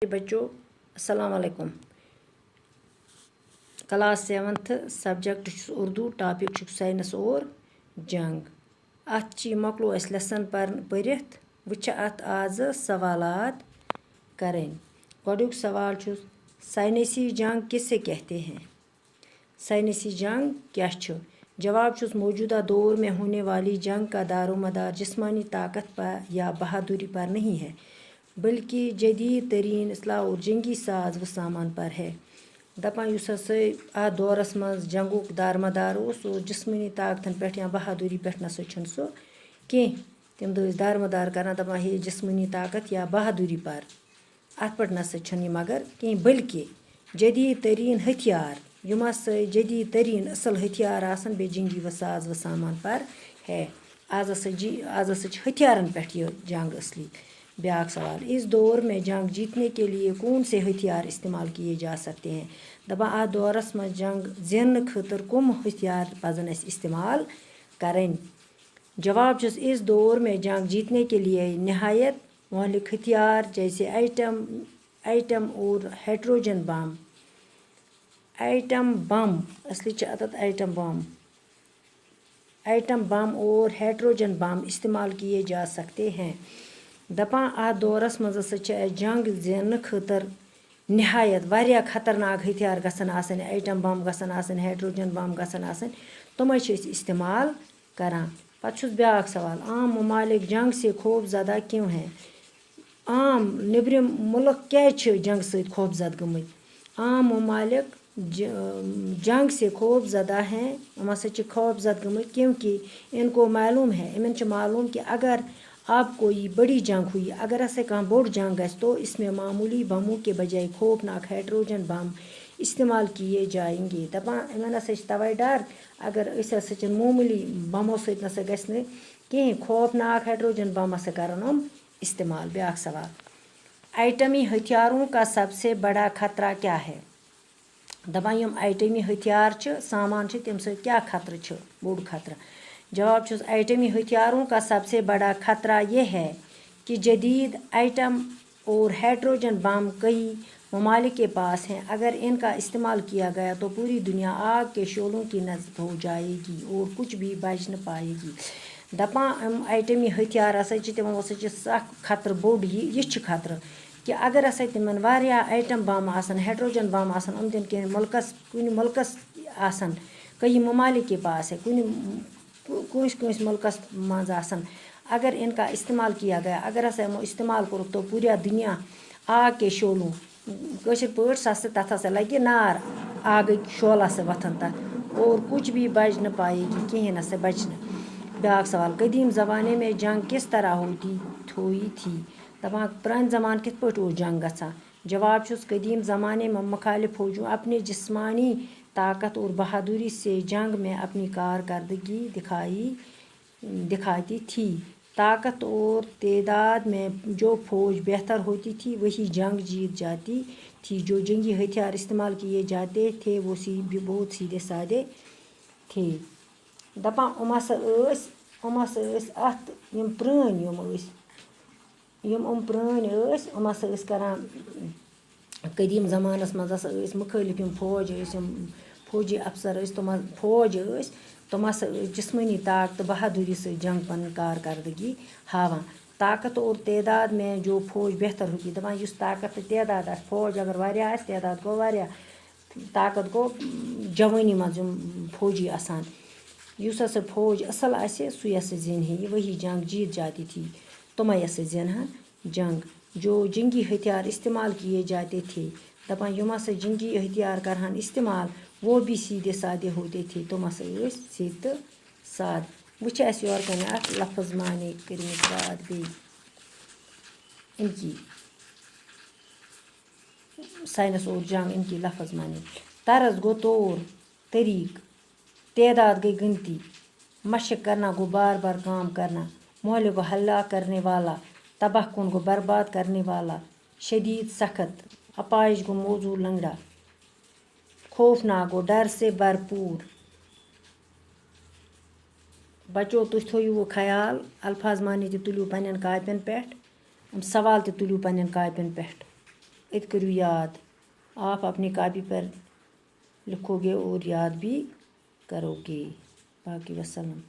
बच्चों अस्सलाम वालेकुम। Class 7th subject Urdu, topic science और जंग। अत मकलो लेसन पढ़ित वह अत आज सवालात करें। गोडुक सवाल साइंसी जंग किसे कहते हैं? साइंसी जंग क्या छ? जवाब मौजूदा दौर में होने वाली जंग का दारोमदार जिस्मानी ताकत पर या बहादुरी पर नहीं है, बल्कि जदीद तरीन असलाह और जंगी साज व सामान पर है। दपान युस आ दौरस मज जंगुक दारमदार सो जिस्मानी ताकतन पे या बहादुरी पे न सो कह तम दारमदार कर दपान हे जिस्मानी ताकत या बहादुरी पर अत पे न मगर कह, बल्कि जदीद तरीन हथियार युम जदीद तरीन असल हथियार आसन बे जंगी व साज व सामान पर है। आज हथियारन पे जंग असली। ब्याक सवाल, इस दौर में जंग जीतने के लिए कौन से हथियार इस्तेमाल किए जा सकते हैं? दपा आ दौरस में जंग जिन खतर कम हथियार पजन इस्तेमाल करें? जवाब इस दौर में जंग जीतने के लिए नहायत महलिक हथियार जैसे आइटम और हाइड्रोजन बम असली आइटम बम और हाइड्रोजन बम इस्तेमाल किए जा सकते हैं। दपान आ दौरस मज जंग जिन खतर नहायत वारिया खतरनाक हथियार गसन आसन, आइटम बम गसन आसन, हाइड्रोजन बम गसन आसन, तुम इस्तेमाल करान। पत ब्याक सवाल, आम ममालिक जंग से खौफजदा क्यों हैं? आम निब्रिम मुल्क क्या जंग से खौफजद गमत? आम ममालिक जंग से खौफजदा हैं, हम खौफजद गमत क्योंकि इनको मालूम है, मालूम कि अगर अब कोई बड़ी जंग हुई, अगर ऐसे कहाँ बोड़ जंग गस तो इसमें मामूली बमों के बजाय खौफनाक हाइड्रोजन बम इस्तेमाल किए जाएंगे। दपान इन तवे डर अगर मामूली बमों सत कहीं खौफनाक हाइड्रोजन बम कर इस्तेमाल। ब्याक सवाल, आइटमी हथियारों का सबसे बड़ा खतरा क्या है? दपान यम आइटमी हथियार सामान तम क्या खतरा बोड़ खतरा? जवाब आइटमी हथियारों का सबसे बड़ा खतरा यह है कि जदीद आइटम और हाइड्रोजन बम कई ममालिक के पास हैं। अगर इनका इस्तेमाल किया गया तो पूरी दुनिया आग के शोलों की नज़र हो जाएगी और कुछ भी बच न पाएगी। दपान आइटमी हथियार तमो सख खतर बोड़ यह खतर कि अगर तम आइटम बम हाइड्रोजन बम दिन के मुल्कस कई ममालिक के पास है, कुछ मुल्कस मज अगर इनका इस्तेमाल किया गया, अगर यमो इस्तेमाल कर तो पूरा दुनिया आग के शोलों कशर पे तथ लगे नार आग शोला से वथन तथ और कुछ भी बच न पाएगी, कहीं न से बचना। ब्याक सवाल, कदीम ज़माने में जंग किस तरह हुई थी? दपान पुरान ज़मान कित पे जंग गसा? जवाब कदीम ज़माने में मुखालिफ फौजों अपने जिस्मानी ताकत और बहादुरी से जंग में अपनी कारकर्दगी दिखाती थी। ताकत और तेदाद में जो फौज बेहतर होती थी वही जंग जीत जाती थी। जो जंगी हथियार इस्तेमाल किए जाते थे वो बहुत सीधे साधे थे। दपान अत यम प्रान करान कदीम ज़मानस मज मुखालिफ फौज फौजी अफसर फौज तुम जिस्मानी ताकत बहादुरी से जंग पन कारकर्दगी हावान। ताकत और तेदाद में जो फौज बेहतर होती, दपान ताकत तेदाद फौज अगर वारिया तेदाद गो वारिया, ताकत गो जवानी मज फौजी आसान, युस फौज असल सु जिन वही जंग जीत जाती थी, तुम जिन जंग। जो जंगी हथियार इस्तेमाल किए जाते थे, दपान युम जंगी हथियार करहन इस्तेमाल वो भी सीधे साधे होते थे, तुम सीधे साध। वह योर कन लफ्ज माने कर बात बे इनकी साइंस और जंग इनकी लफ्ज माने। तर्ज गो तौर तरीक, तेदाद गई गिनती, मशक करना गो बार बार काम करना, मोहल्ले को हल्ला करने वाला, तबाह कन गो बर्बाद करने वाला, शदीद सख्त, अपाइश गो मौजूद लंगड़ा, खौफनाक गो डर से भरपूर। बच्चों तुम थो वो ख्याल अल्फाज माने तुलियो पन्न कापन पे, सवाल तुलियो पन्न कापन पे। इत करो याद। आप अपनी कॉपी पर लिखोगे और याद भी करोगे। बाकी वसल्लम।